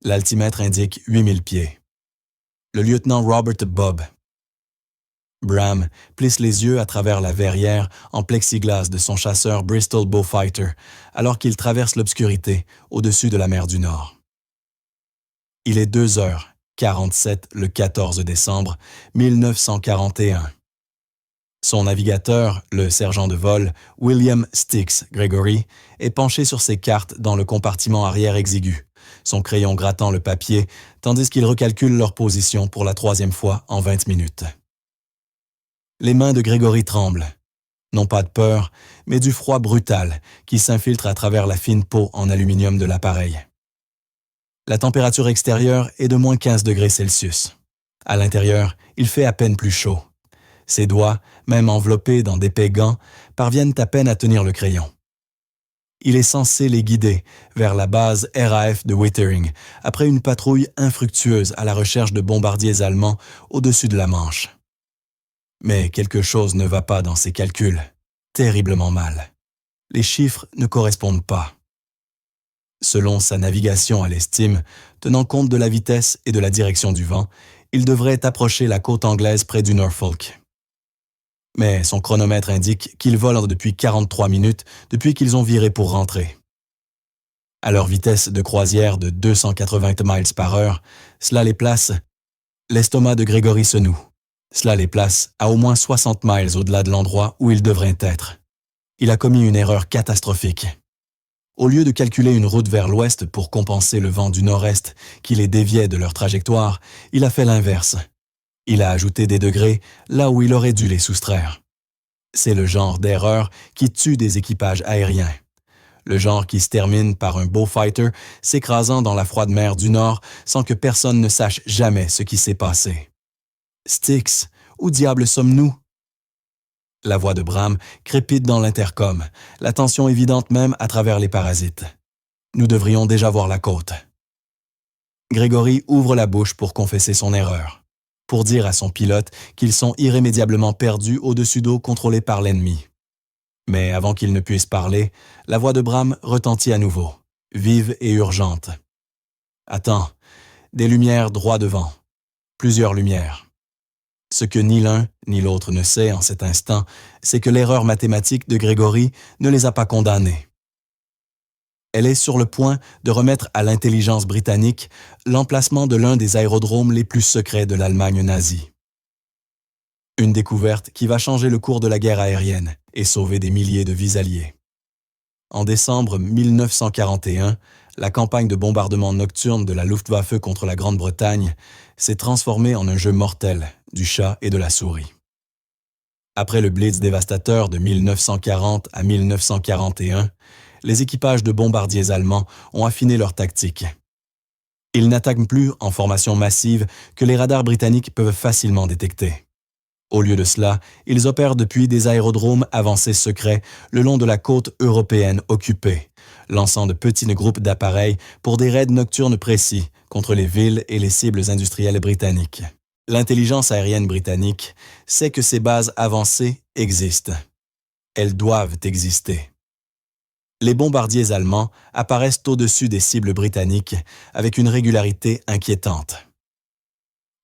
L'altimètre indique 8000 pieds. Le lieutenant Robert Bob. Bram plisse les yeux à travers la verrière en plexiglas de son chasseur Bristol Beaufighter alors qu'il traverse l'obscurité au-dessus de la mer du Nord. Il est 2h47 le 14 décembre 1941. Son navigateur, le sergent de vol William Styx Gregory, est penché sur ses cartes dans le compartiment arrière exigu, son crayon grattant le papier, tandis qu'il recalcule leur position pour la 3e fois en 20 minutes. Les mains de Gregory tremblent, non pas de peur, mais du froid brutal qui s'infiltre à travers la fine peau en aluminium de l'appareil. La température extérieure est de moins 15 degrés Celsius. À l'intérieur, il fait à peine plus chaud. Ses doigts, même enveloppés dans d'épais gants, parviennent à peine à tenir le crayon. Il est censé les guider vers la base RAF de Wittering, après une patrouille infructueuse à la recherche de bombardiers allemands au-dessus de la Manche. Mais quelque chose ne va pas dans ses calculs, terriblement mal. Les chiffres ne correspondent pas. Selon sa navigation à l'estime, tenant compte de la vitesse et de la direction du vent, il devrait approcher la côte anglaise près du Norfolk. Mais son chronomètre indique qu'ils volent depuis 43 minutes depuis qu'ils ont viré pour rentrer. À leur vitesse de croisière de 280 miles par heure, cela les place... L'estomac de Gregory se noue. Cela les place à au moins 60 miles au-delà de l'endroit où ils devraient être. Il a commis une erreur catastrophique. Au lieu de calculer une route vers l'ouest pour compenser le vent du nord-est qui les déviait de leur trajectoire, il a fait l'inverse. Il a ajouté des degrés là où il aurait dû les soustraire. C'est le genre d'erreur qui tue des équipages aériens. Le genre qui se termine par un Beaufighter s'écrasant dans la froide mer du Nord sans que personne ne sache jamais ce qui s'est passé. Styx, où diable sommes-nous? La voix de Bram crépite dans l'intercom, la tension évidente même à travers les parasites. Nous devrions déjà voir la côte. Gregory ouvre la bouche pour confesser son erreur, pour dire à son pilote qu'ils sont irrémédiablement perdus au-dessus d'eau contrôlée par l'ennemi. Mais avant qu'il ne puisse parler, la voix de Bram retentit à nouveau, vive et urgente. « Attends, des lumières droit devant, plusieurs lumières. » Ce que ni l'un ni l'autre ne sait en cet instant, c'est que l'erreur mathématique de Gregory ne les a pas condamnés. Elle est sur le point de remettre à l'intelligence britannique l'emplacement de l'un des aérodromes les plus secrets de l'Allemagne nazie. Une découverte qui va changer le cours de la guerre aérienne et sauver des milliers de vies alliées. En décembre 1941, la campagne de bombardement nocturne de la Luftwaffe contre la Grande-Bretagne s'est transformée en un jeu mortel du chat et de la souris. Après le blitz dévastateur de 1940 à 1941, les équipages de bombardiers allemands ont affiné leur tactique. Ils n'attaquent plus en formation massive que les radars britanniques peuvent facilement détecter. Au lieu de cela, ils opèrent depuis des aérodromes avancés secrets le long de la côte européenne occupée, lançant de petits groupes d'appareils pour des raids nocturnes précis contre les villes et les cibles industrielles britanniques. L'intelligence aérienne britannique sait que ces bases avancées existent. Elles doivent exister. Les bombardiers allemands apparaissent au-dessus des cibles britanniques avec une régularité inquiétante.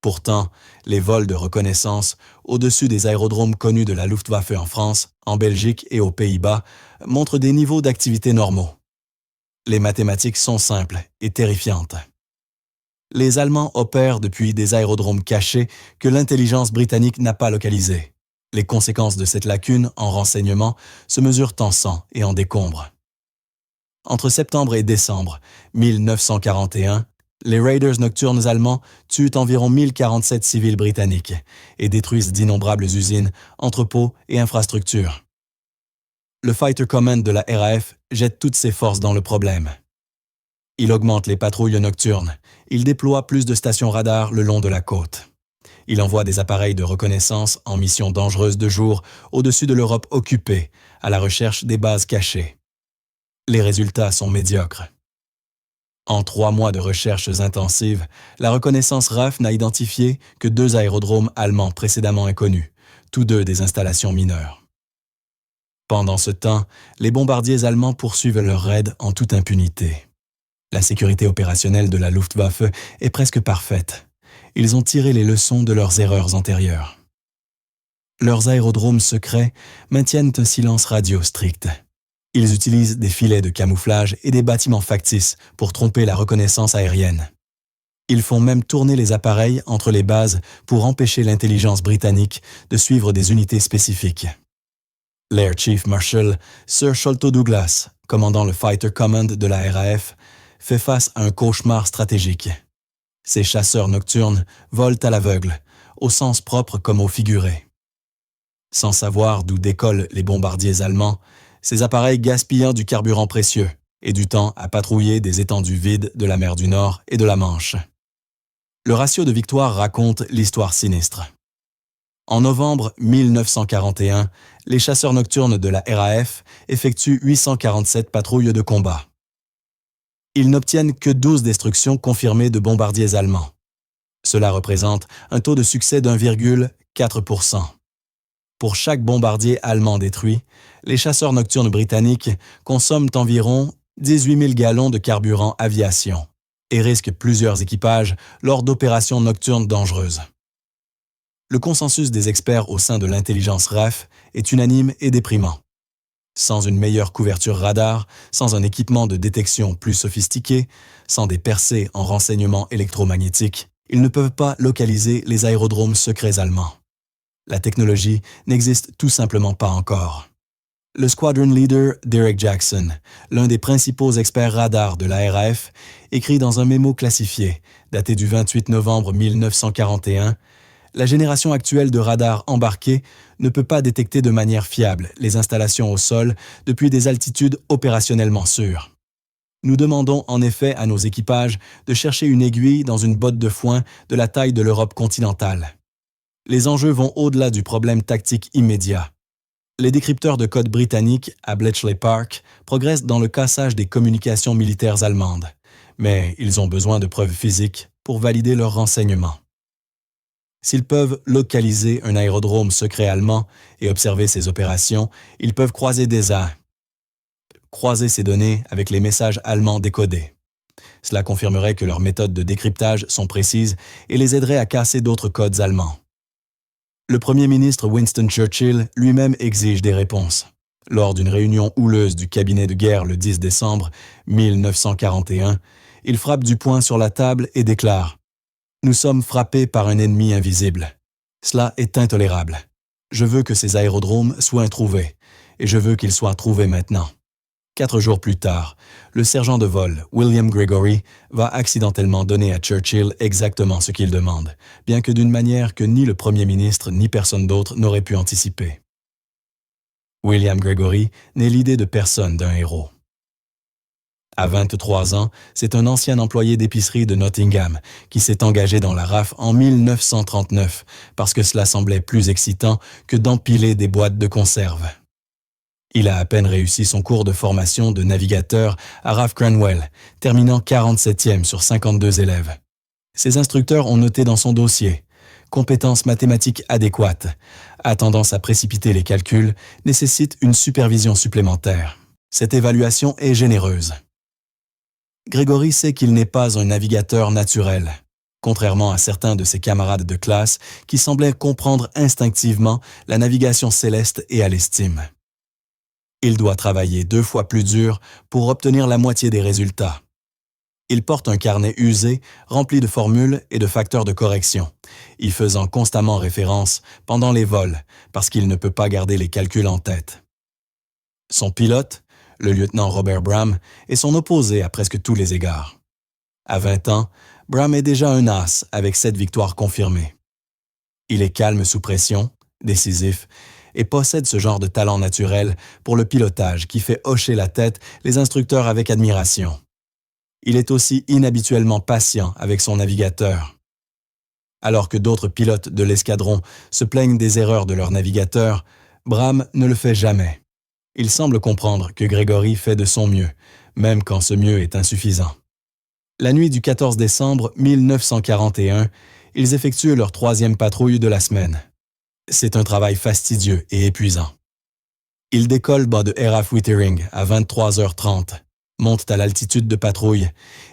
Pourtant, les vols de reconnaissance au-dessus des aérodromes connus de la Luftwaffe en France, en Belgique et aux Pays-Bas montrent des niveaux d'activité normaux. Les mathématiques sont simples et terrifiantes. Les Allemands opèrent depuis des aérodromes cachés que l'intelligence britannique n'a pas localisés. Les conséquences de cette lacune en renseignement se mesurent en sang et en décombres. Entre septembre et décembre 1941, les Raiders nocturnes allemands tuent environ 1047 civils britanniques et détruisent d'innombrables usines, entrepôts et infrastructures. Le Fighter Command de la RAF jette toutes ses forces dans le problème. Il augmente les patrouilles nocturnes. Il déploie plus de stations radars le long de la côte. Il envoie des appareils de reconnaissance en mission dangereuse de jour au-dessus de l'Europe occupée, à la recherche des bases cachées. Les résultats sont médiocres. En 3 mois de recherches intensives, la reconnaissance RAF n'a identifié que 2 aérodromes allemands précédemment inconnus, tous 2 des installations mineures. Pendant ce temps, les bombardiers allemands poursuivent leur raid en toute impunité. La sécurité opérationnelle de la Luftwaffe est presque parfaite. Ils ont tiré les leçons de leurs erreurs antérieures. Leurs aérodromes secrets maintiennent un silence radio strict. Ils utilisent des filets de camouflage et des bâtiments factices pour tromper la reconnaissance aérienne. Ils font même tourner les appareils entre les bases pour empêcher l'intelligence britannique de suivre des unités spécifiques. L'Air Chief Marshal Sir Sholto Douglas, commandant le Fighter Command de la RAF, fait face à un cauchemar stratégique. Ces chasseurs nocturnes volent à l'aveugle, au sens propre comme au figuré. Sans savoir d'où décollent les bombardiers allemands, ces appareils gaspillant du carburant précieux et du temps à patrouiller des étendues vides de la mer du Nord et de la Manche. Le ratio de victoire raconte l'histoire sinistre. En novembre 1941, les chasseurs nocturnes de la RAF effectuent 847 patrouilles de combat. Ils n'obtiennent que 12 destructions confirmées de bombardiers allemands. Cela représente un taux de succès d'1,4%. Pour chaque bombardier allemand détruit, les chasseurs nocturnes britanniques consomment environ 18 000 gallons de carburant aviation et risquent plusieurs équipages lors d'opérations nocturnes dangereuses. Le consensus des experts au sein de l'intelligence RAF est unanime et déprimant. Sans une meilleure couverture radar, sans un équipement de détection plus sophistiqué, sans des percées en renseignements électromagnétiques, ils ne peuvent pas localiser les aérodromes secrets allemands. La technologie n'existe tout simplement pas encore. Le squadron leader Derek Jackson, l'un des principaux experts radars de la RAF, écrit dans un mémo classifié, daté du 28 novembre 1941, « La génération actuelle de radars embarqués ne peut pas détecter de manière fiable les installations au sol depuis des altitudes opérationnellement sûres. Nous demandons en effet à nos équipages de chercher une aiguille dans une botte de foin de la taille de l'Europe continentale. Les enjeux vont au-delà du problème tactique immédiat. Les décrypteurs de code britanniques à Bletchley Park progressent dans le cassage des communications militaires allemandes, mais ils ont besoin de preuves physiques pour valider leurs renseignements. S'ils peuvent localiser un aérodrome secret allemand et observer ses opérations, ils peuvent croiser ces données avec les messages allemands décodés. Cela confirmerait que leurs méthodes de décryptage sont précises et les aiderait à casser d'autres codes allemands. Le Premier ministre Winston Churchill lui-même exige des réponses. Lors d'une réunion houleuse du cabinet de guerre le 10 décembre 1941, il frappe du poing sur la table et déclare « Nous sommes frappés par un ennemi invisible. Cela est intolérable. Je veux que ces aérodromes soient trouvés, et je veux qu'ils soient trouvés maintenant. » 4 jours plus tard, le sergent de vol, William Gregory, va accidentellement donner à Churchill exactement ce qu'il demande, bien que d'une manière que ni le Premier ministre ni personne d'autre n'aurait pu anticiper. William Gregory n'est l'idée de personne d'un héros. À 23 ans, c'est un ancien employé d'épicerie de Nottingham qui s'est engagé dans la RAF en 1939 parce que cela semblait plus excitant que d'empiler des boîtes de conserve. Il a à peine réussi son cours de formation de navigateur à RAF Cranwell, terminant 47e sur 52 élèves. Ses instructeurs ont noté dans son dossier « Compétences mathématiques adéquates, a tendance à précipiter les calculs, nécessite une supervision supplémentaire. Cette évaluation est généreuse. » Gregory sait qu'il n'est pas un navigateur naturel, contrairement à certains de ses camarades de classe qui semblaient comprendre instinctivement la navigation céleste et à l'estime. Il doit travailler 2 fois plus dur pour obtenir la moitié des résultats. Il porte un carnet usé, rempli de formules et de facteurs de correction, y faisant constamment référence pendant les vols, parce qu'il ne peut pas garder les calculs en tête. Son pilote, le lieutenant Robert Bram, est son opposé à presque tous les égards. À 20 ans, Bram est déjà un as avec 7 victoires confirmées. Il est calme sous pression, décisif, et possède ce genre de talent naturel pour le pilotage qui fait hocher la tête les instructeurs avec admiration. Il est aussi inhabituellement patient avec son navigateur. Alors que d'autres pilotes de l'escadron se plaignent des erreurs de leur navigateur, Bram ne le fait jamais. Il semble comprendre que Gregory fait de son mieux, même quand ce mieux est insuffisant. La nuit du 14 décembre 1941, ils effectuent leur 3e patrouille de la semaine. C'est un travail fastidieux et épuisant. Ils décollent bas de RAF Wittering à 23h30. montent à l'altitude de patrouille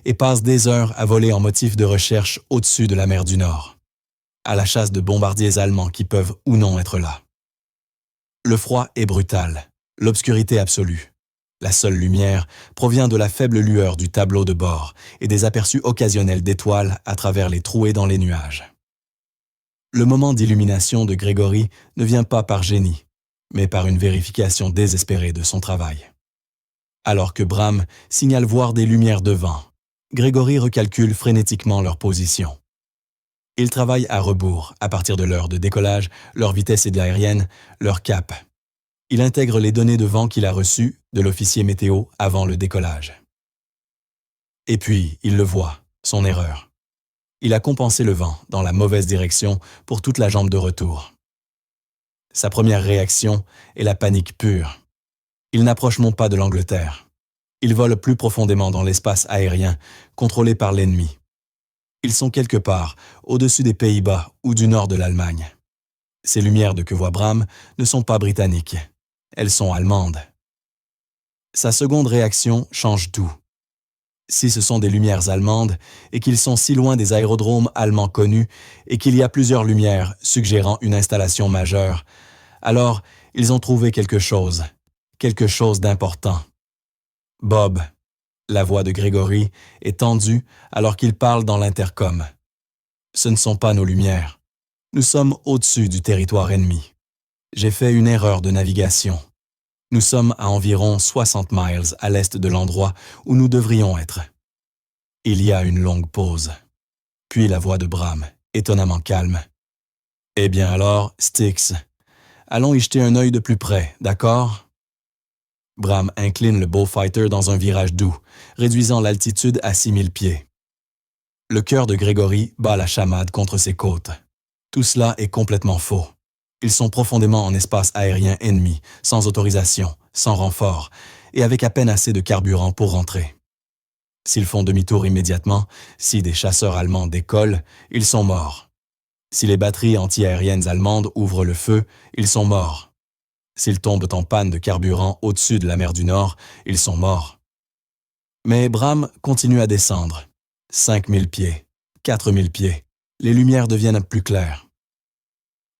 et passent des heures à voler en motif de recherche au-dessus de la mer du Nord, à la chasse de bombardiers allemands qui peuvent ou non être là. Le froid est brutal, l'obscurité absolue. La seule lumière provient de la faible lueur du tableau de bord et des aperçus occasionnels d'étoiles à travers les trouées dans les nuages. Le moment d'illumination de Grégory ne vient pas par génie, mais par une vérification désespérée de son travail. Alors que Bram signale voir des lumières devant, Grégory recalcule frénétiquement leur position. Ils travaillent à rebours à partir de l'heure de décollage, leur vitesse aérienne, leur cap. Il intègre les données de vent qu'il a reçues de l'officier météo avant le décollage. Et puis, il le voit, son erreur. Il a compensé le vent dans la mauvaise direction pour toute la jambe de retour. Sa première réaction est la panique pure. Ils n'approchent non pas de l'Angleterre. Ils volent plus profondément dans l'espace aérien, contrôlé par l'ennemi. Ils sont quelque part, au-dessus des Pays-Bas ou du nord de l'Allemagne. Ces lumières de que voit Bram ne sont pas britanniques. Elles sont allemandes. Sa seconde réaction change tout. Si ce sont des lumières allemandes et qu'ils sont si loin des aérodromes allemands connus et qu'il y a plusieurs lumières suggérant une installation majeure, alors ils ont trouvé quelque chose d'important. Bob, la voix de Grégory, est tendue alors qu'il parle dans l'intercom. Ce ne sont pas nos lumières. Nous sommes au-dessus du territoire ennemi. J'ai fait une erreur de navigation. Nous sommes à environ 60 miles à l'est de l'endroit où nous devrions être. Il y a une longue pause. Puis la voix de Bram, étonnamment calme. « Eh bien alors, Styx, allons y jeter un œil de plus près, d'accord ?» Bram incline le Beaufighter dans un virage doux, réduisant l'altitude à 6000 pieds. Le cœur de Grégory bat la chamade contre ses côtes. Tout cela est complètement faux. Ils sont profondément en espace aérien ennemi, sans autorisation, sans renfort, et avec à peine assez de carburant pour rentrer. S'ils font demi-tour immédiatement, si des chasseurs allemands décollent, ils sont morts. Si les batteries anti-aériennes allemandes ouvrent le feu, ils sont morts. S'ils tombent en panne de carburant au-dessus de la mer du Nord, ils sont morts. Mais Bram continue à descendre. 5000 pieds, 4000 pieds. Les lumières deviennent plus claires.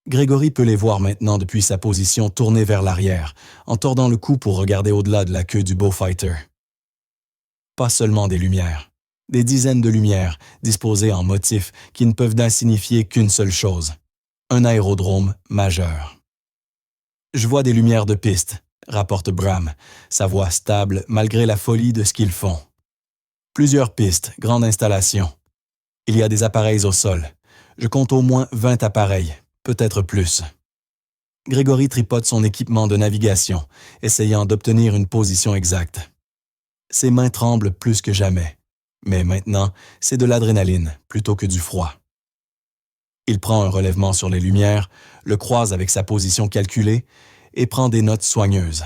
Grégory peut les voir maintenant depuis sa position tournée vers l'arrière, en tordant le cou pour regarder au-delà de la queue du Beaufighter. Pas seulement des lumières, des dizaines de lumières disposées en motifs qui ne peuvent signifier qu'une seule chose, un aérodrome majeur. « Je vois des lumières de piste », rapporte Bram, sa voix stable malgré la folie de ce qu'ils font. Plusieurs pistes, grande installation. Il y a des appareils au sol. Je compte au moins 20 appareils, peut-être plus. Grégory tripote son équipement de navigation, essayant d'obtenir une position exacte. Ses mains tremblent plus que jamais, mais maintenant, c'est de l'adrénaline plutôt que du froid. Il prend un relèvement sur les lumières, le croise avec sa position calculée et prend des notes soigneuses.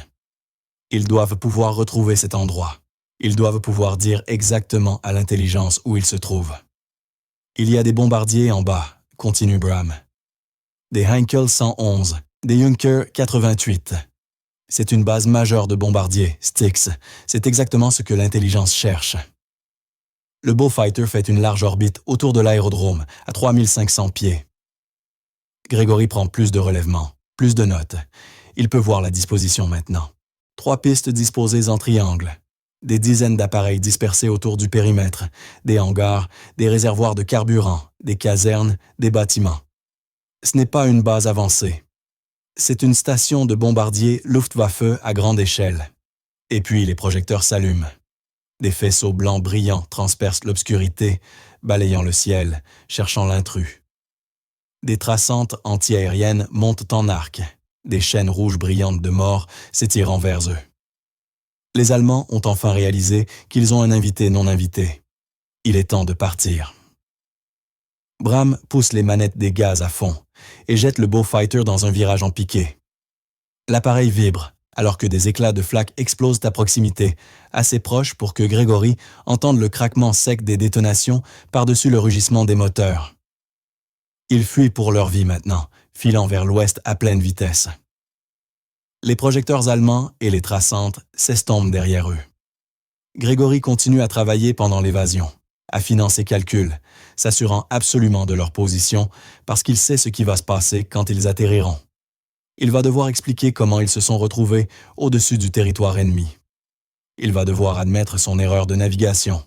Ils doivent pouvoir retrouver cet endroit. Ils doivent pouvoir dire exactement à l'intelligence où il se trouve. Il y a des bombardiers en bas, continue Bram. Des Heinkel 111, des Junker 88. C'est une base majeure de bombardiers, Styx. C'est exactement ce que l'intelligence cherche. Le Beaufighter fait une large orbite autour de l'aérodrome, à 3500 pieds. Grégory prend plus de relèvements, plus de notes. Il peut voir la disposition maintenant. 3 pistes disposées en triangle. Des dizaines d'appareils dispersés autour du périmètre, des hangars, des réservoirs de carburant, des casernes, des bâtiments. Ce n'est pas une base avancée. C'est une station de bombardiers Luftwaffe à grande échelle. Et puis les projecteurs s'allument. Des faisceaux blancs brillants transpercent l'obscurité, balayant le ciel, cherchant l'intrus. Des traçantes antiaériennes montent en arc, des chaînes rouges brillantes de mort s'étirant vers eux. Les Allemands ont enfin réalisé qu'ils ont un invité non invité. Il est temps de partir. Bram pousse les manettes des gaz à fond et jette le Beaufighter dans un virage en piqué. L'appareil vibre, alors que des éclats de flaques explosent à proximité, assez proches pour que Grégory entende le craquement sec des détonations par-dessus le rugissement des moteurs. Ils fuient pour leur vie maintenant, filant vers l'ouest à pleine vitesse. Les projecteurs allemands et les traçantes s'estompent derrière eux. Gregory continue à travailler pendant l'évasion, affinant ses calculs, s'assurant absolument de leur position parce qu'il sait ce qui va se passer quand ils atterriront. Il va devoir expliquer comment ils se sont retrouvés au-dessus du territoire ennemi. Il va devoir admettre son erreur de navigation.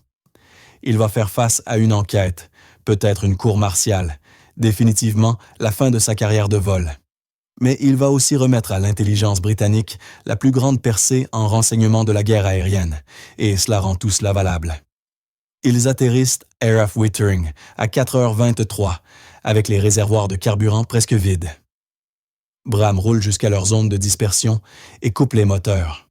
Il va faire face à une enquête, peut-être une cour martiale, définitivement la fin de sa carrière de vol. Mais il va aussi remettre à l'intelligence britannique la plus grande percée en renseignement de la guerre aérienne, et cela rend tout cela valable. Ils atterrissent Air of Wittering à 4h23, avec les réservoirs de carburant presque vides. Bram roule jusqu'à leur zone de dispersion et coupe les moteurs.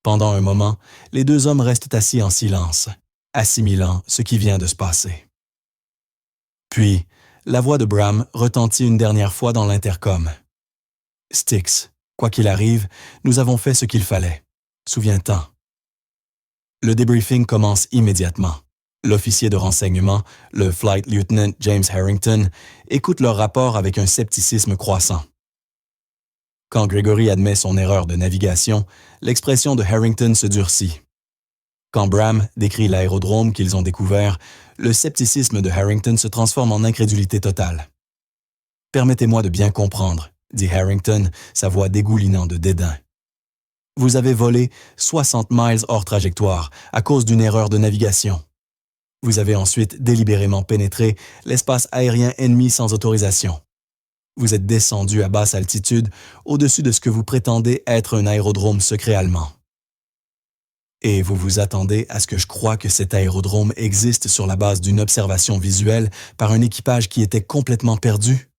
Pendant un moment, les deux hommes restent assis en silence, assimilant ce qui vient de se passer. Puis, la voix de Bram retentit une dernière fois dans l'intercom. « Styx, quoi qu'il arrive, nous avons fait ce qu'il fallait. Souviens-t'en. » Le débriefing commence immédiatement. L'officier de renseignement, le Flight Lieutenant James Harrington, écoute leur rapport avec un scepticisme croissant. Quand Gregory admet son erreur de navigation, l'expression de Harrington se durcit. Quand Bram décrit l'aérodrome qu'ils ont découvert, le scepticisme de Harrington se transforme en incrédulité totale. « Permettez-moi de bien comprendre, » dit Harrington, sa voix dégoulinant de dédain. « Vous avez volé 60 miles hors trajectoire à cause d'une erreur de navigation. Vous avez ensuite délibérément pénétré l'espace aérien ennemi sans autorisation. Vous êtes descendu à basse altitude au-dessus de ce que vous prétendez être un aérodrome secret allemand. Et vous vous attendez à ce que je croie que cet aérodrome existe sur la base d'une observation visuelle par un équipage qui était complètement perdu?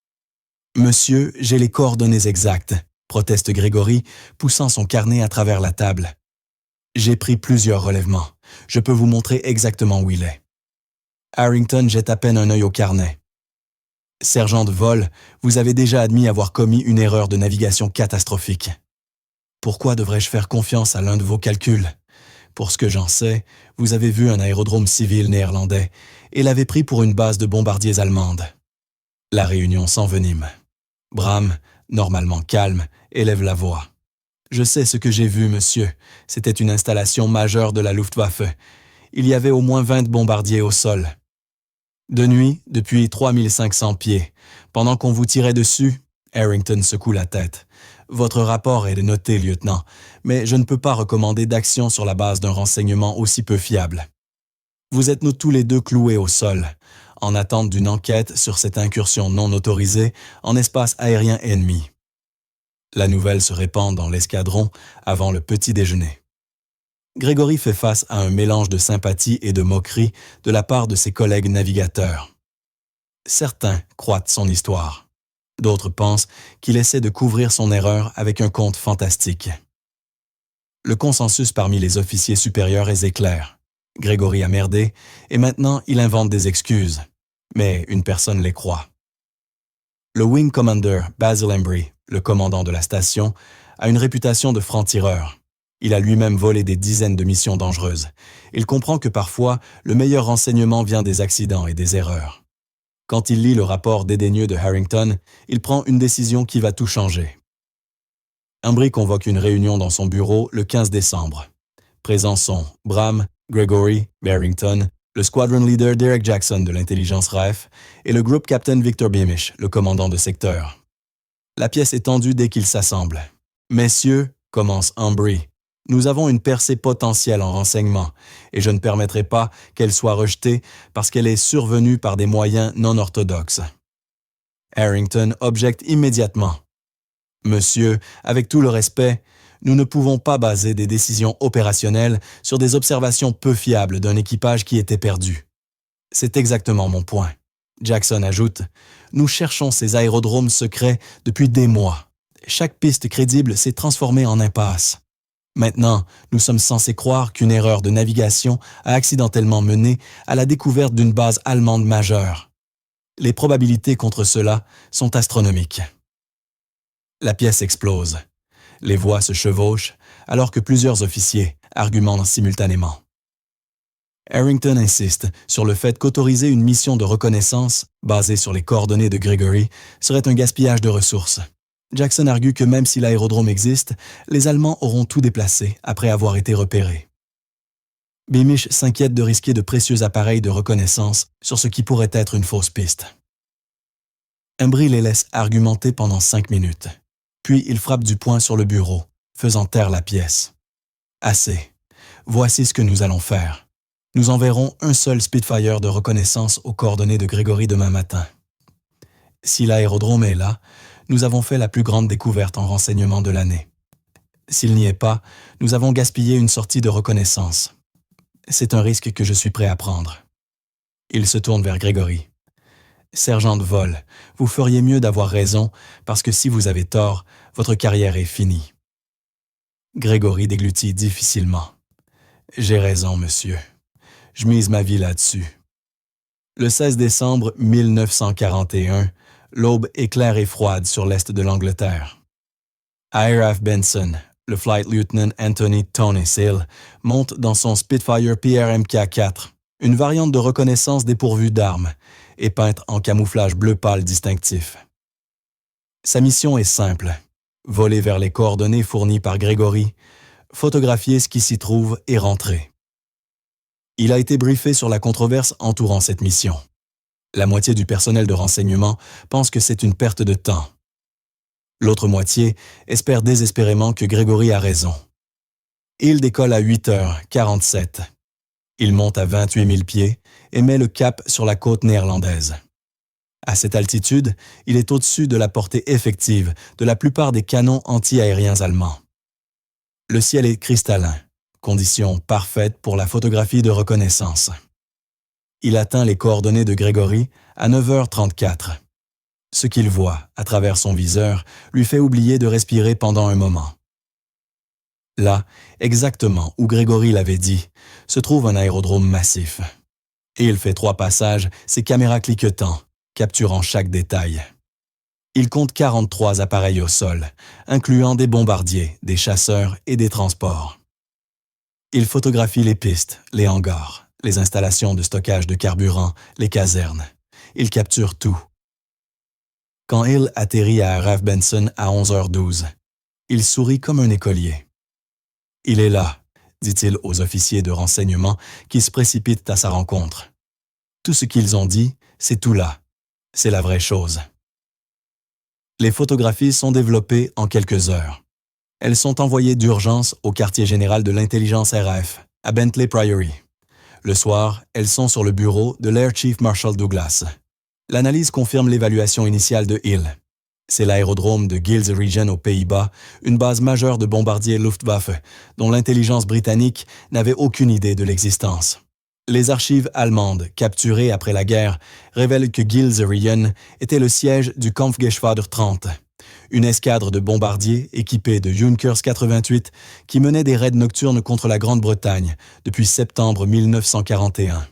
Monsieur, j'ai les coordonnées exactes, proteste Gregory, poussant son carnet à travers la table. J'ai pris plusieurs relèvements. Je peux vous montrer exactement où il est. Harrington jette à peine un œil au carnet. Sergent de vol, vous avez déjà admis avoir commis une erreur de navigation catastrophique. Pourquoi devrais-je faire confiance à l'un de vos calculs? Pour ce que j'en sais, vous avez vu un aérodrome civil néerlandais et l'avez pris pour une base de bombardiers allemande. La réunion s'envenime. Bram, normalement calme, élève la voix. Je sais ce que j'ai vu, monsieur. C'était une installation majeure de la Luftwaffe. Il y avait au moins 20 bombardiers au sol. De nuit, depuis 3500 pieds, pendant qu'on vous tirait dessus, Harrington secoue la tête. Votre rapport est noté, lieutenant, mais je ne peux pas recommander d'action sur la base d'un renseignement aussi peu fiable. Vous êtes nous tous les deux cloués au sol, en attente d'une enquête sur cette incursion non autorisée en espace aérien ennemi. La nouvelle se répand dans l'escadron avant le petit déjeuner. Gregory fait face à un mélange de sympathie et de moquerie de la part de ses collègues navigateurs. Certains croient son histoire. D'autres pensent qu'il essaie de couvrir son erreur avec un conte fantastique. Le consensus parmi les officiers supérieurs est clair. Gregory a merdé et maintenant il invente des excuses. Mais une personne les croit. Le Wing Commander Basil Embry, le commandant de la station, a une réputation de franc-tireur. Il a lui-même volé des dizaines de missions dangereuses. Il comprend que parfois, le meilleur renseignement vient des accidents et des erreurs. Quand il lit le rapport dédaigneux de Harrington, il prend une décision qui va tout changer. Embry convoque une réunion dans son bureau le 15 décembre. Présents sont Bram, Gregory, Harrington, le squadron leader Derek Jackson de l'intelligence RAF et le group captain Victor Beamish, le commandant de secteur. La pièce est tendue dès qu'ils s'assemblent. « Messieurs, commence Embry, nous avons une percée potentielle en renseignement et je ne permettrai pas qu'elle soit rejetée parce qu'elle est survenue par des moyens non orthodoxes. » Harrington objecte immédiatement. « Monsieur, avec tout le respect, nous ne pouvons pas baser des décisions opérationnelles sur des observations peu fiables d'un équipage qui était perdu. » C'est exactement mon point. Jackson ajoute « Nous cherchons ces aérodromes secrets depuis des mois. Chaque piste crédible s'est transformée en impasse. Maintenant, nous sommes censés croire qu'une erreur de navigation a accidentellement mené à la découverte d'une base allemande majeure. Les probabilités contre cela sont astronomiques. » La pièce explose. Les voix se chevauchent alors que plusieurs officiers argumentent simultanément. Harrington insiste sur le fait qu'autoriser une mission de reconnaissance basée sur les coordonnées de Gregory serait un gaspillage de ressources. Jackson argue que même si l'aérodrome existe, les Allemands auront tout déplacé après avoir été repérés. Beamish s'inquiète de risquer de précieux appareils de reconnaissance sur ce qui pourrait être une fausse piste. Embry les laisse argumenter pendant 5 minutes. Puis il frappe du poing sur le bureau, faisant taire la pièce. Assez. Voici ce que nous allons faire. Nous enverrons un seul Spitfire de reconnaissance aux coordonnées de Gregory demain matin. Si l'aérodrome est là, nous avons fait la plus grande découverte en renseignement de l'année. S'il n'y est pas, nous avons gaspillé une sortie de reconnaissance. C'est un risque que je suis prêt à prendre. Il se tourne vers Gregory. Sergent de vol, vous feriez mieux d'avoir raison parce que si vous avez tort, votre carrière est finie. Gregory déglutit difficilement. J'ai raison, monsieur. Je mise ma vie là-dessus. Le 16 décembre 1941, l'aube est claire et froide sur l'est de l'Angleterre. À Airaf Benson, le Flight Lieutenant Anthony Tony Sale monte dans son Spitfire PRMK-4, une variante de reconnaissance dépourvue d'armes et peinte en camouflage bleu pâle distinctif. Sa mission est simple, voler vers les coordonnées fournies par Gregory, photographier ce qui s'y trouve et rentrer. Il a été briefé sur la controverse entourant cette mission. La moitié du personnel de renseignement pense que c'est une perte de temps. L'autre moitié espère désespérément que Gregory a raison. Il décolle à 8h47. Il monte à 28 000 pieds et met le cap sur la côte néerlandaise. À cette altitude, il est au-dessus de la portée effective de la plupart des canons anti-aériens allemands. Le ciel est cristallin, condition parfaite pour la photographie de reconnaissance. Il atteint les coordonnées de Gregory à 9h34. Ce qu'il voit à travers son viseur lui fait oublier de respirer pendant un moment. Là, exactement où Gregory l'avait dit, se trouve un aérodrome massif. Et il fait 3 passages, ses caméras cliquetant, capturant chaque détail. Il compte 43 appareils au sol, incluant des bombardiers, des chasseurs et des transports. Il photographie les pistes, les hangars, les installations de stockage de carburant, les casernes. Il capture tout. Quand Hill atterrit à Airaf Benson à 11h12, il sourit comme un écolier. « Il est là », dit-il aux officiers de renseignement qui se précipitent à sa rencontre. Tout ce qu'ils ont dit, c'est tout là. C'est la vraie chose. Les photographies sont développées en quelques heures. Elles sont envoyées d'urgence au quartier général de l'intelligence RAF, à Bentley Priory. Le soir, elles sont sur le bureau de l'Air Chief Marshal Douglas. L'analyse confirme l'évaluation initiale de Hill. C'est l'aérodrome de Gilserigen aux Pays-Bas, une base majeure de bombardiers Luftwaffe, dont l'intelligence britannique n'avait aucune idée de l'existence. Les archives allemandes, capturées après la guerre, révèlent que Gilserigen était le siège du Kampfgeschwader 30, une escadre de bombardiers équipés de Junkers 88 qui menait des raids nocturnes contre la Grande-Bretagne depuis septembre 1941.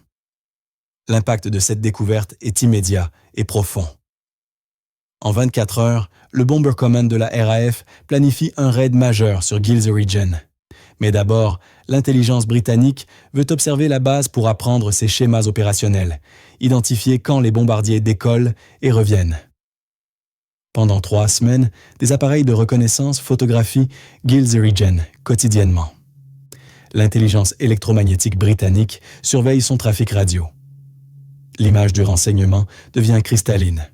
L'impact de cette découverte est immédiat et profond. En 24 heures, le Bomber Command de la RAF planifie un raid majeur sur Gilserigen. Mais d'abord, l'intelligence britannique veut observer la base pour apprendre ses schémas opérationnels, identifier quand les bombardiers décollent et reviennent. Pendant 3 semaines, des appareils de reconnaissance photographient Gilserigen quotidiennement. L'intelligence électromagnétique britannique surveille son trafic radio. L'image du renseignement devient cristalline.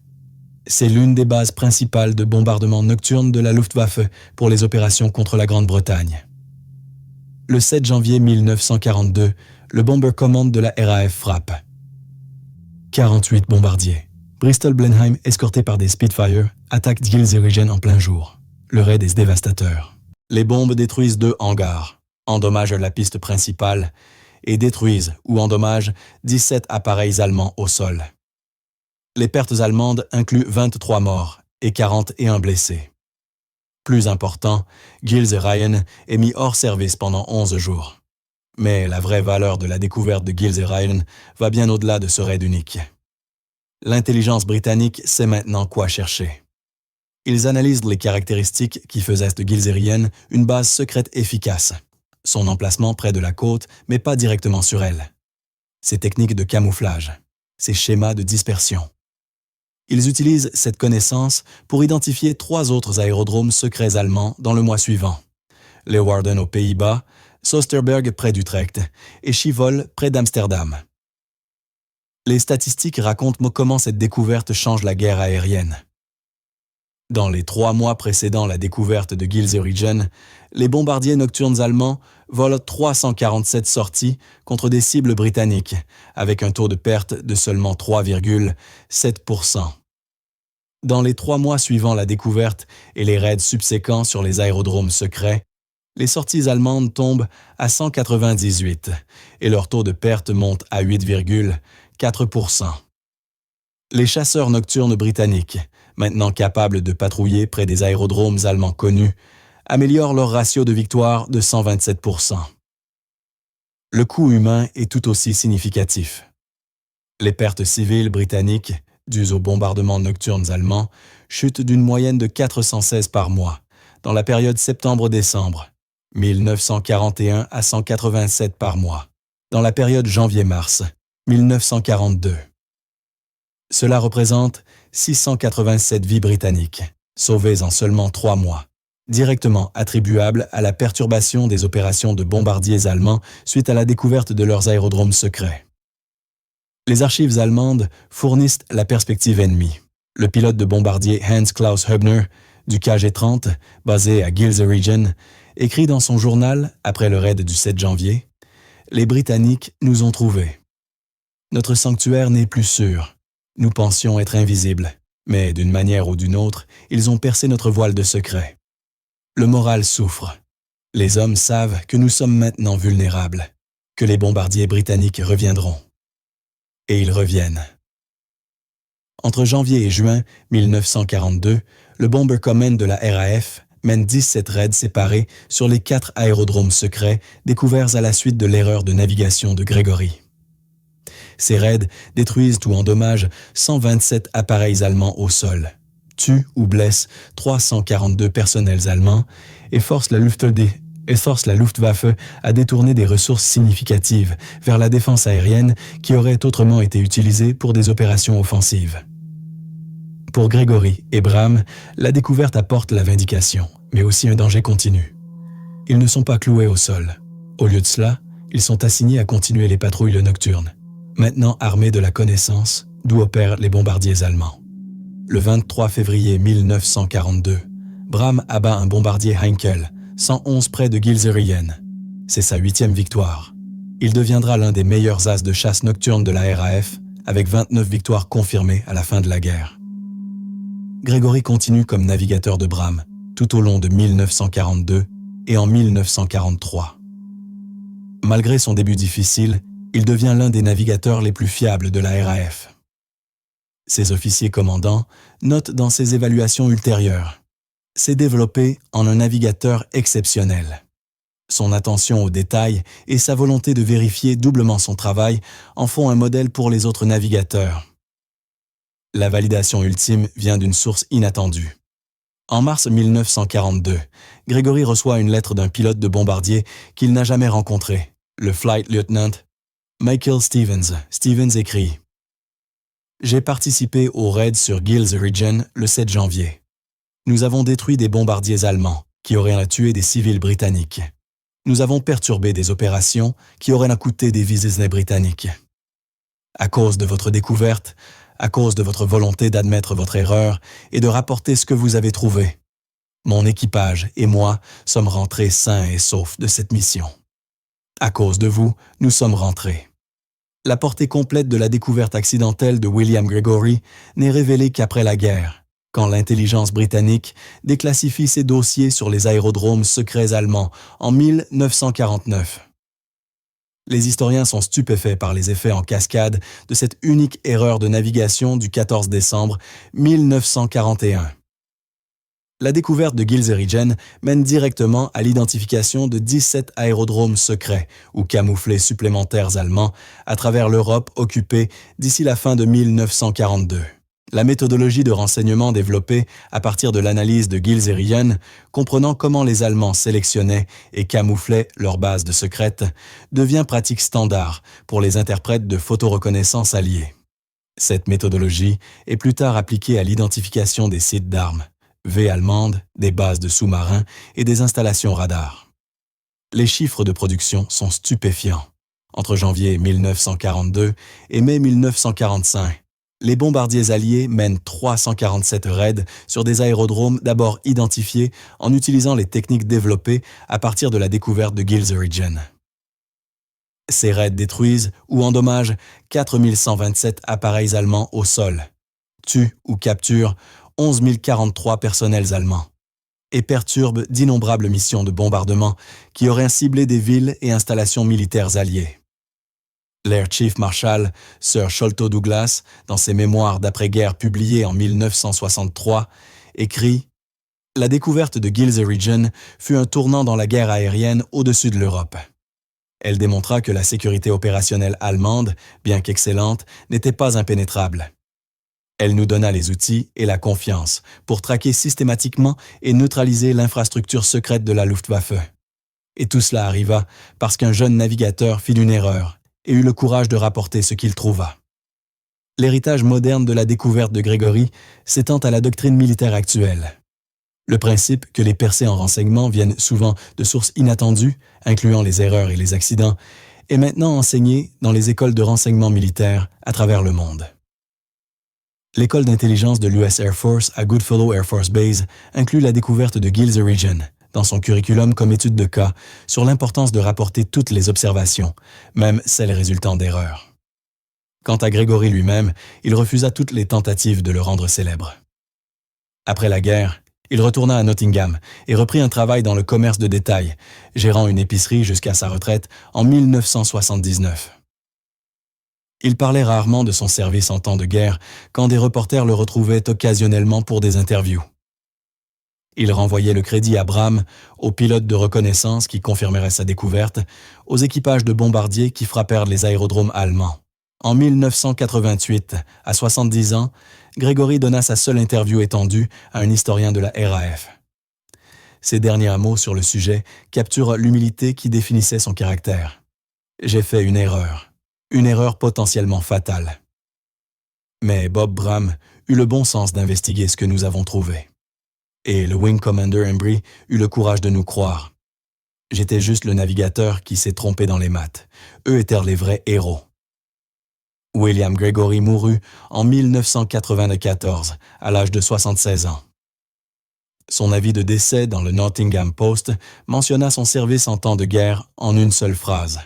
C'est l'une des bases principales de bombardement nocturne de la Luftwaffe pour les opérations contre la Grande-Bretagne. Le 7 janvier 1942, le Bomber Command de la RAF frappe. 48 bombardiers. Bristol Blenheim, escorté par des Spitfire, attaque Gilserigen en plein jour. Le raid est dévastateur. Les bombes détruisent 2 hangars, endommagent la piste principale et détruisent ou endommagent 17 appareils allemands au sol. Les pertes allemandes incluent 23 morts et 41 blessés. Plus important, Gilserigen est mis hors service pendant 11 jours. Mais la vraie valeur de la découverte de Gilserigen va bien au-delà de ce raid unique. L'intelligence britannique sait maintenant quoi chercher. Ils analysent les caractéristiques qui faisaient de Gilserigen une base secrète efficace. Son emplacement près de la côte, mais pas directement sur elle. Ses techniques de camouflage, ses schémas de dispersion. Ils utilisent cette connaissance pour identifier 3 autres aérodromes secrets allemands dans le mois suivant. Leeuwarden aux Pays-Bas, Soesterberg près d'Utrecht et Schiphol près d'Amsterdam. Les statistiques racontent comment cette découverte change la guerre aérienne. Dans les 3 mois précédant la découverte de Gilserigen, les bombardiers nocturnes allemands volent 347 sorties contre des cibles britanniques, avec un taux de perte de seulement 3,7%. Dans les 3 mois suivant la découverte et les raids subséquents sur les aérodromes secrets, les sorties allemandes tombent à 198 et leur taux de perte monte à 8,4%. Les chasseurs nocturnes britanniques, maintenant capables de patrouiller près des aérodromes allemands connus, améliorent leur ratio de victoire de 127%. Le coût humain est tout aussi significatif. Les pertes civiles britanniques, dues aux bombardements nocturnes allemands, chutent d'une moyenne de 416 par mois, dans la période septembre-décembre, 1941 à 187 par mois, dans la période janvier-mars, 1942. Cela représente 687 vies britanniques, sauvées en seulement 3 mois, directement attribuables à la perturbation des opérations de bombardiers allemands suite à la découverte de leurs aérodromes secrets. Les archives allemandes fournissent la perspective ennemie. Le pilote de bombardier Hans-Klaus Hübner, du KG-30, basé à Gilserigen, écrit dans son journal, après le raid du 7 janvier, « Les Britanniques nous ont trouvés. Notre sanctuaire n'est plus sûr. Nous pensions être invisibles, mais d'une manière ou d'une autre, ils ont percé notre voile de secret. Le moral souffre. Les hommes savent que nous sommes maintenant vulnérables, que les bombardiers britanniques reviendront. Et ils reviennent. » Entre janvier et juin 1942, le Bomber Command de la RAF mène 17 raids séparés sur les 4 aérodromes secrets découverts à la suite de l'erreur de navigation de Gregory. Ces raids détruisent ou endommagent 127 appareils allemands au sol, tuent ou blessent 342 personnels allemands et forcent la Luftwaffe à détourner des ressources significatives vers la défense aérienne qui aurait autrement été utilisée pour des opérations offensives. Pour Gregory et Bram, la découverte apporte la vindication, mais aussi un danger continu. Ils ne sont pas cloués au sol. Au lieu de cela, ils sont assignés à continuer les patrouilles nocturnes, maintenant armés de la connaissance d'où opèrent les bombardiers allemands. Le 23 février 1942, Bram abat un bombardier Heinkel, 111 près de Gilserigen. C'est sa 8e victoire. Il deviendra l'un des meilleurs as de chasse nocturne de la RAF, avec 29 victoires confirmées à la fin de la guerre. Gregory continue comme navigateur de Bram tout au long de 1942 et en 1943. Malgré son début difficile, il devient l'un des navigateurs les plus fiables de la RAF. Ses officiers commandants notent dans ses évaluations ultérieures: s'est développé en un navigateur exceptionnel. Son attention aux détails et sa volonté de vérifier doublement son travail en font un modèle pour les autres navigateurs. La validation ultime vient d'une source inattendue. En mars 1942, Gregory reçoit une lettre d'un pilote de bombardier qu'il n'a jamais rencontré, le Flight Lieutenant Michael Stevens. Stevens écrit: « J'ai participé au raid sur Gilserigen le 7 janvier. Nous avons détruit des bombardiers allemands qui auraient tué des civils britanniques. Nous avons perturbé des opérations qui auraient coûté des vies britanniques. À cause de votre découverte, à cause de votre volonté d'admettre votre erreur et de rapporter ce que vous avez trouvé, mon équipage et moi sommes rentrés sains et saufs de cette mission. À cause de vous, nous sommes rentrés. » La portée complète de la découverte accidentelle de William Gregory n'est révélée qu'après la guerre, quand l'intelligence britannique déclassifie ses dossiers sur les aérodromes secrets allemands en 1949. Les historiens sont stupéfaits par les effets en cascade de cette unique erreur de navigation du 14 décembre 1941. La découverte de Gilserigen mène directement à l'identification de 17 aérodromes secrets ou camouflés supplémentaires allemands à travers l'Europe occupée d'ici la fin de 1942. La méthodologie de renseignement développée à partir de l'analyse de Gilserigen, comprenant comment les Allemands sélectionnaient et camouflaient leurs bases de secrètes, devient pratique standard pour les interprètes de photoreconnaissance alliés. Cette méthodologie est plus tard appliquée à l'identification des sites d'armes, V allemandes, des bases de sous-marins et des installations radars. Les chiffres de production sont stupéfiants. Entre janvier 1942 et mai 1945, les bombardiers alliés mènent 347 raids sur des aérodromes d'abord identifiés en utilisant les techniques développées à partir de la découverte de Gills Region. Ces raids détruisent ou endommagent 4127 appareils allemands au sol, tuent ou capturent 11 043 personnels allemands et perturbent d'innombrables missions de bombardement qui auraient ciblé des villes et installations militaires alliées. L'Air Chief Marshal Sir Sholto Douglas, dans ses mémoires d'après-guerre publiés en 1963, écrit « La découverte de Gills Region fut un tournant dans la guerre aérienne au-dessus de l'Europe. Elle démontra que la sécurité opérationnelle allemande, bien qu'excellente, n'était pas impénétrable. Elle nous donna les outils et la confiance pour traquer systématiquement et neutraliser l'infrastructure secrète de la Luftwaffe. Et tout cela arriva parce qu'un jeune navigateur fit une erreur et eut le courage de rapporter ce qu'il trouva. » L'héritage moderne de la découverte de Gregory s'étend à la doctrine militaire actuelle. Le principe que les percées en renseignement viennent souvent de sources inattendues, incluant les erreurs et les accidents, est maintenant enseigné dans les écoles de renseignement militaire à travers le monde. L'école d'intelligence de l'US Air Force à Goodfellow Air Force Base inclut la découverte de Gills Region dans son curriculum comme étude de cas sur l'importance de rapporter toutes les observations, même celles résultant d'erreurs. Quant à Gregory lui-même, il refusa toutes les tentatives de le rendre célèbre. Après la guerre, il retourna à Nottingham et reprit un travail dans le commerce de détail, gérant une épicerie jusqu'à sa retraite en 1979. Il parlait rarement de son service en temps de guerre quand des reporters le retrouvaient occasionnellement pour des interviews. Il renvoyait le crédit à Bram, aux pilotes de reconnaissance qui confirmeraient sa découverte, aux équipages de bombardiers qui frappèrent les aérodromes allemands. En 1988, à 70 ans, Gregory donna sa seule interview étendue à un historien de la RAF. Ses derniers mots sur le sujet capturent l'humilité qui définissait son caractère. « J'ai fait une erreur potentiellement fatale. » Mais Bob Bram eut le bon sens d'investiguer ce que nous avons trouvé. Et le Wing Commander Embry eut le courage de nous croire. J'étais juste le navigateur qui s'est trompé dans les maths. Eux étaient les vrais héros. William Gregory mourut en 1994, à l'âge de 76 ans. Son avis de décès dans le Nottingham Post mentionna son service en temps de guerre en une seule phrase.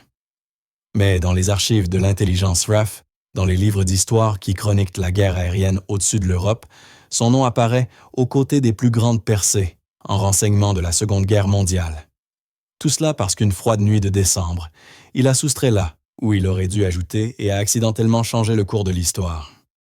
Mais dans les archives de l'intelligence RAF, dans les livres d'histoire qui chroniquent la guerre aérienne au-dessus de l'Europe, son nom apparaît aux côtés des plus grandes percées en renseignement de la Seconde Guerre mondiale. Tout cela parce qu'une froide nuit de décembre, il a soustrait là où il aurait dû ajouter et a accidentellement changé le cours de l'histoire.